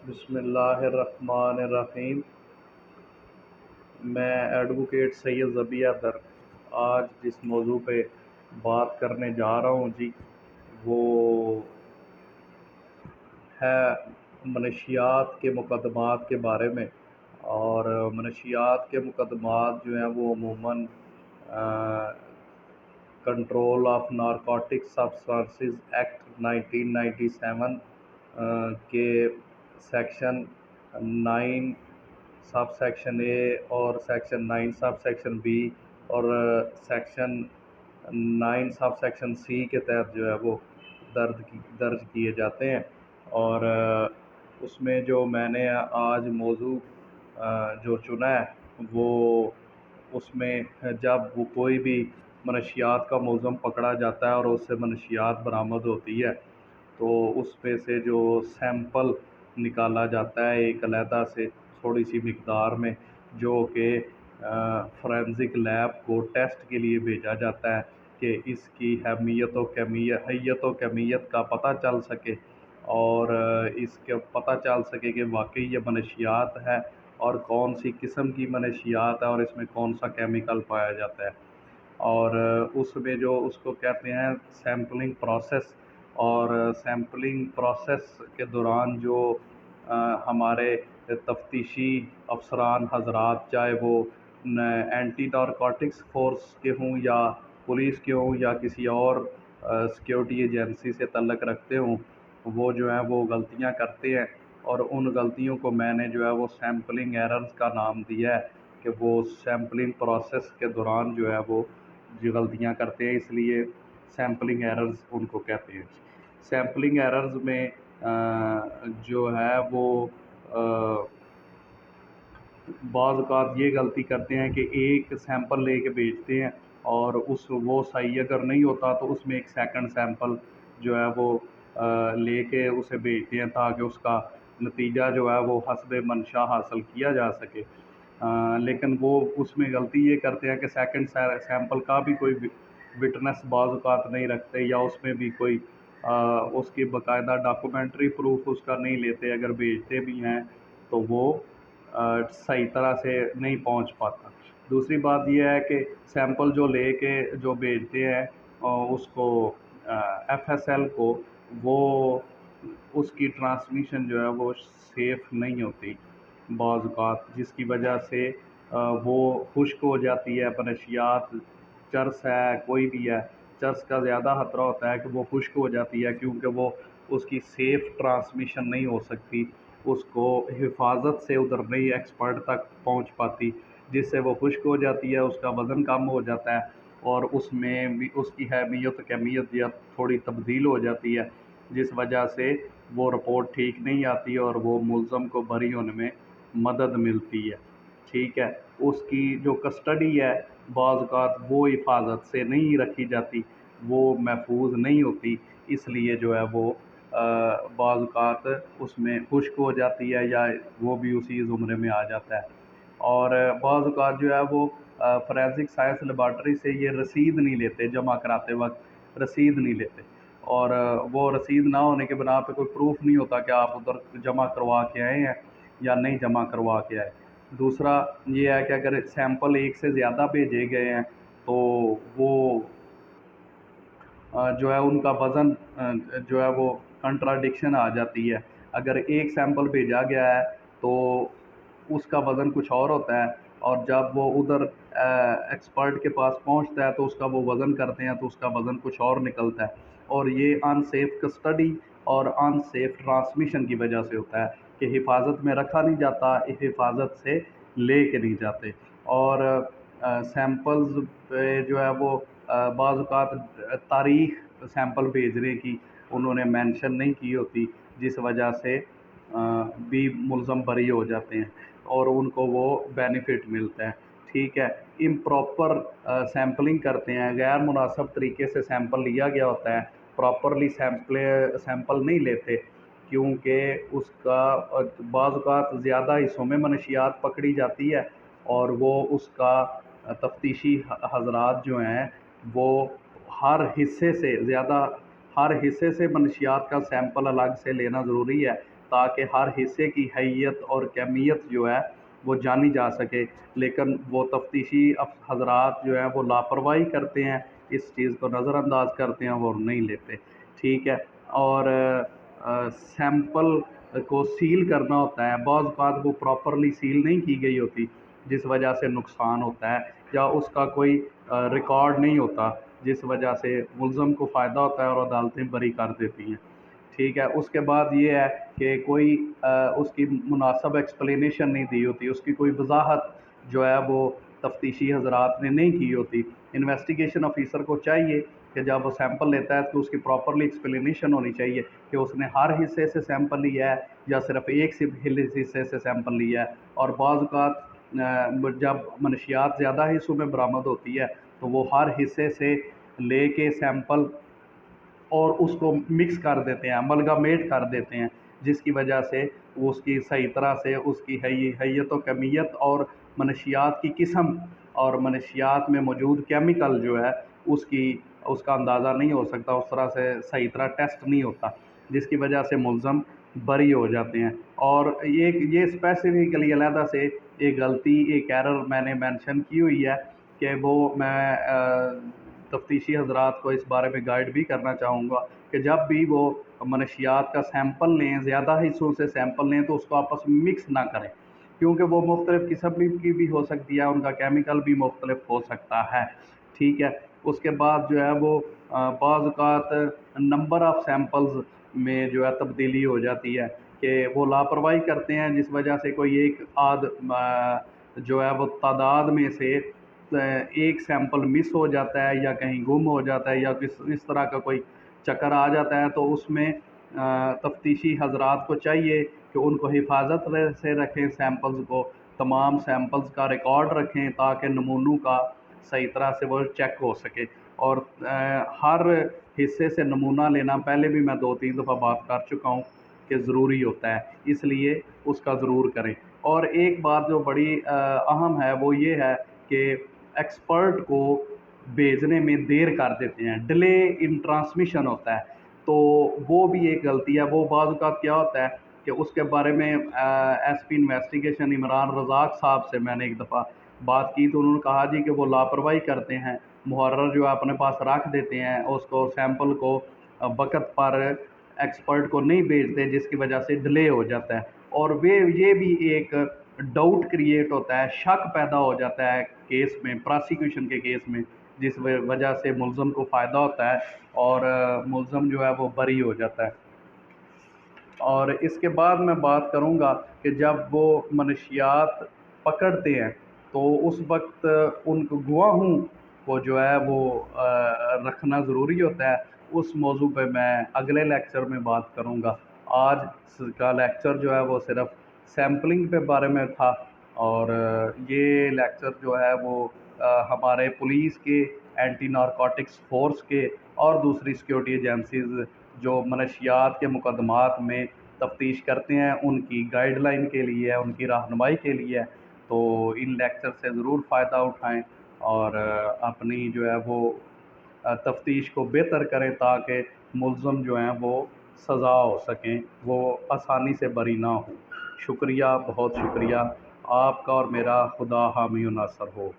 بسم اللہ الرحمن الرحیم۔ میں ایڈوکیٹ سید ذبیح در آج جس موضوع پہ بات کرنے جا رہا ہوں جی، وہ ہے منشیات کے مقدمات کے بارے میں۔ اور منشیات کے مقدمات جو ہیں وہ عموماً control of narcotic substances act 1997 کے سیکشن 9 سب سیکشن اے اور سیکشن 9 سب سیکشن بی اور سیکشن 9 سب سیکشن سی کے تحت جو ہے وہ درج کیے جاتے ہیں۔ اور اس میں جو میں نے آج موضوع جو چنا ہے وہ اس میں جب وہ کوئی بھی منشیات کا ملزم پکڑا جاتا ہے اور اس سے منشیات برآمد ہوتی ہے تو اس میں سے جو سیمپل نکالا جاتا ہے ایک علیحدہ سے تھوڑی سی مقدار میں، جو کہ فورینزک لیب کو ٹیسٹ کے لیے بھیجا جاتا ہے کہ اس کی حیت و کمیت کا پتہ چل سکے اور اس کے پتہ چل سکے کہ واقعی یہ منشیات ہے اور کون سی قسم کی منشیات ہے اور اس میں کون سا کیمیکل پایا جاتا ہے۔ اور اس میں جو اس کو کہتے ہیں سیمپلنگ پروسیس، اور سیمپلنگ پروسیس کے دوران جو ہمارے تفتیشی افسران حضرات، چاہے وہ اینٹی نارکوٹکس فورس کے ہوں یا پولیس کے ہوں یا کسی اور سیکیورٹی ایجنسی سے تعلق رکھتے ہوں، وہ جو ہیں وہ غلطیاں کرتے ہیں، اور ان غلطیوں کو میں نے جو ہے وہ سیمپلنگ ایررز کا نام دیا ہے کہ وہ سیمپلنگ پروسیس کے دوران جو ہے وہ جو غلطیاں کرتے ہیں، اس لیے سیمپلنگ ایررز ان کو کہتے ہیں۔ سیمپلنگ ایررز میں جو ہے وہ بعض اوقات یہ غلطی کرتے ہیں کہ ایک سیمپل لے کے بھیجتے ہیں اور وہ صحیح اگر نہیں ہوتا تو اس میں ایک سیکنڈ سیمپل جو ہے وہ لے کے اسے بھیجتے ہیں تاکہ اس کا نتیجہ جو ہے وہ حسب منشا حاصل کیا جا سکے۔ لیکن وہ اس میں غلطی یہ کرتے ہیں کہ سیکنڈ سیمپل کا بھی کوئی وٹنس بعض اوقات نہیں رکھتے، یا اس میں بھی کوئی اس کی باقاعدہ ڈاکومنٹری پروف اس کا نہیں لیتے، اگر بھیجتے بھی ہیں تو وہ صحیح طرح سے نہیں پہنچ پاتا۔ دوسری بات یہ ہے کہ سیمپل جو لے کے جو بھیجتے ہیں اس کو ایف ایس ایل کو، وہ اس کی ٹرانسمیشن جو ہے وہ سیف نہیں ہوتی بعض اوقات، جس کی وجہ سے وہ خشک ہو جاتی ہے منشیات۔ چرس ہے، کوئی بھی ہے، چرس کا زیادہ خطرہ ہوتا ہے کہ وہ خشک ہو جاتی ہے کیونکہ وہ اس کی سیف ٹرانسمیشن نہیں ہو سکتی، اس کو حفاظت سے ادھر نہیں ایکسپرٹ تک پہنچ پاتی، جس سے وہ خشک ہو جاتی ہے، اس کا وزن کم ہو جاتا ہے اور اس میں بھی اس کی اہمیت کمیت یا تھوڑی تبدیل ہو جاتی ہے، جس وجہ سے وہ رپورٹ ٹھیک نہیں آتی اور وہ ملزم کو بری ہونے میں مدد ملتی ہے۔ ٹھیک ہے، اس کی جو کسٹڈی ہے بعض اوقات وہ حفاظت سے نہیں رکھی جاتی، وہ محفوظ نہیں ہوتی، اس لیے جو ہے وہ بعض اوقات اس میں خشک ہو جاتی ہے یا وہ بھی اسی زمرے میں آ جاتا ہے۔ اور بعض اوقات جو ہے وہ فورینزک سائنس لیبارٹری سے یہ رسید نہیں لیتے، جمع کراتے وقت رسید نہیں لیتے، اور وہ رسید نہ ہونے کے بنا پہ کوئی پروف نہیں ہوتا کہ آپ ادھر جمع کروا کے آئے ہیں یا نہیں جمع کروا کے آئے۔ دوسرا یہ ہے کہ اگر سیمپل ایک سے زیادہ بھیجے گئے ہیں تو وہ جو ہے ان کا وزن جو ہے وہ کنٹراڈکشن آ جاتی ہے۔ اگر ایک سیمپل بھیجا گیا ہے تو اس کا وزن کچھ اور ہوتا ہے، اور جب وہ ادھر ایکسپرٹ کے پاس پہنچتا ہے تو اس کا وہ وزن کرتے ہیں تو اس کا وزن کچھ اور نکلتا ہے، اور یہ ان سیف کسٹڈی اور ان سیف ٹرانسمیشن کی وجہ سے ہوتا ہے کہ حفاظت میں رکھا نہیں جاتا، حفاظت سے لے کے نہیں جاتے۔ اور سیمپلز پہ جو ہے وہ بعض اوقات تاریخ سیمپل بھیجنے کی انہوں نے مینشن نہیں کی ہوتی، جس وجہ سے بھی ملزم بری ہو جاتے ہیں اور ان کو وہ بینیفٹ ملتا ہے۔ ٹھیک ہے، امپراپر سیمپلنگ کرتے ہیں، غیر مناسب طریقے سے سیمپل لیا گیا ہوتا ہے، پراپرلی سیمپل نہیں لیتے کیونکہ اس کا بعض اوقات زیادہ حصوں میں منشیات پکڑی جاتی ہے، اور وہ اس کا تفتیشی حضرات جو ہیں وہ ہر حصے سے منشیات کا سیمپل الگ سے لینا ضروری ہے، تاکہ ہر حصے کی حیت اور کمیت جو ہے وہ جانی جا سکے، لیکن وہ تفتیشی حضرات جو ہیں وہ لاپرواہی کرتے ہیں، اس چیز کو نظر انداز کرتے ہیں، وہ نہیں لیتے، ٹھیک ہے۔ اور سیمپل کو سیل کرنا ہوتا ہے، بعض اوقات وہ پراپرلی سیل نہیں کی گئی ہوتی، جس وجہ سے نقصان ہوتا ہے، یا اس کا کوئی ریکارڈ نہیں ہوتا، جس وجہ سے ملزم کو فائدہ ہوتا ہے اور عدالتیں بری کر دیتی ہیں، ٹھیک ہے۔ اس کے بعد یہ ہے کہ کوئی اس کی مناسب ایکسپلینیشن نہیں دی ہوتی، اس کی کوئی وضاحت جو ہے وہ تفتیشی حضرات نے نہیں کی ہوتی۔ انویسٹیگیشن آفیسر کو چاہیے کہ جب وہ سیمپل لیتا ہے تو اس کی پراپرلی ایکسپلینیشن ہونی چاہیے کہ اس نے ہر حصے سے سیمپل لیا ہے یا صرف ایک حصے سے سیمپل لیا ہے۔ اور بعض اوقات جب منشیات زیادہ حصوں میں برآمد ہوتی ہے تو وہ ہر حصے سے لے کے سیمپل اور اس کو مکس کر دیتے ہیں، املگامیٹ کر دیتے ہیں، جس کی وجہ سے وہ اس کی صحیح طرح سے اس کی حیت و کمیت اور منشیات کی قسم اور منشیات میں موجود کیمیکل جو ہے اس کا اندازہ نہیں ہو سکتا، اس طرح سے صحیح طرح ٹیسٹ نہیں ہوتا، جس کی وجہ سے ملزم بری ہو جاتے ہیں۔ اور یہ اسپیسیفکلی علیحدہ سے ایک غلطی، ایک ایرر میں نے مینشن کی ہوئی ہے کہ وہ میں تفتیشی حضرات کو اس بارے میں گائیڈ بھی کرنا چاہوں گا کہ جب بھی وہ منشیات کا سیمپل لیں، زیادہ حصوں سے سیمپل لیں، تو اس کو آپس میں مکس نہ کریں، کیونکہ وہ مختلف قسم کی بھی ہو سکتی ہے، ان کا کیمیکل بھی مختلف ہو سکتا ہے، ٹھیک ہے۔ اس کے بعد جو ہے وہ بعض اوقات نمبر آف سیمپلز میں جو ہے تبدیلی ہو جاتی ہے کہ وہ لاپرواہی کرتے ہیں، جس وجہ سے کوئی ایک جو ہے وہ تعداد میں سے ایک سیمپل مس ہو جاتا ہے یا کہیں گم ہو جاتا ہے یا اس طرح کا کوئی چکر آ جاتا ہے، تو اس میں تفتیشی حضرات کو چاہیے کہ ان کو حفاظت سے رکھیں، سیمپلز کو، تمام سیمپلز کا ریکارڈ رکھیں تاکہ نمونوں کا صحیح طرح سے وہ چیک ہو سکے۔ اور ہر حصے سے نمونہ لینا پہلے بھی میں 2-3 دفعہ بات کر چکا ہوں کہ ضروری ہوتا ہے، اس لیے اس کا ضرور کریں۔ اور ایک بات جو بڑی اہم ہے وہ یہ ہے کہ ایکسپرٹ کو بھیجنے میں دیر کر دیتے ہیں، ڈیلے ان ٹرانسمیشن ہوتا ہے، تو وہ بھی ایک غلطی ہے۔ وہ بعض اوقات کیا ہوتا ہے کہ اس کے بارے میں ایس پی انویسٹیگیشن عمران رزاق صاحب سے میں نے ایک دفعہ بات کی، تو انہوں نے کہا جی کہ وہ لاپرواہی کرتے ہیں، محرر جو اپنے پاس رکھ دیتے ہیں، اس کو سیمپل کو وقت پر ایکسپرٹ کو نہیں بھیجتے، جس کی وجہ سے ڈیلے ہو جاتا ہے، اور یہ بھی ایک ڈاؤٹ کریٹ ہوتا ہے، شک پیدا ہو جاتا ہے کیس میں، پراسیکیوشن کے کیس میں، جس وجہ سے ملزم کو فائدہ ہوتا ہے اور ملزم جو ہے وہ بری ہو جاتا ہے۔ اور اس کے بعد میں بات کروں گا کہ جب وہ منشیات پکڑتے ہیں تو اس وقت ان کو گواہوں کو جو ہے وہ رکھنا ضروری ہوتا ہے۔ اس موضوع پہ میں اگلے لیکچر میں بات کروں گا۔ آج کا لیکچر جو ہے وہ صرف سیمپلنگ پہ بارے میں تھا، اور یہ لیکچر جو ہے وہ ہمارے پولیس کے، اینٹی نارکوٹکس فورس کے اور دوسری سیکیورٹی ایجنسیز جو منشیات کے مقدمات میں تفتیش کرتے ہیں ان کی گائیڈ لائن کے لیے، ان کی رہنمائی کے لیے، تو ان لیکچر سے ضرور فائدہ اٹھائیں اور اپنی جو ہے وہ تفتیش کو بہتر کریں تاکہ ملزم جو ہیں وہ سزا ہو سکیں، وہ آسانی سے بری نہ ہوں۔ شکریہ، بہت شکریہ آپ کا، اور میرا خدا حامی و ناصر ہو۔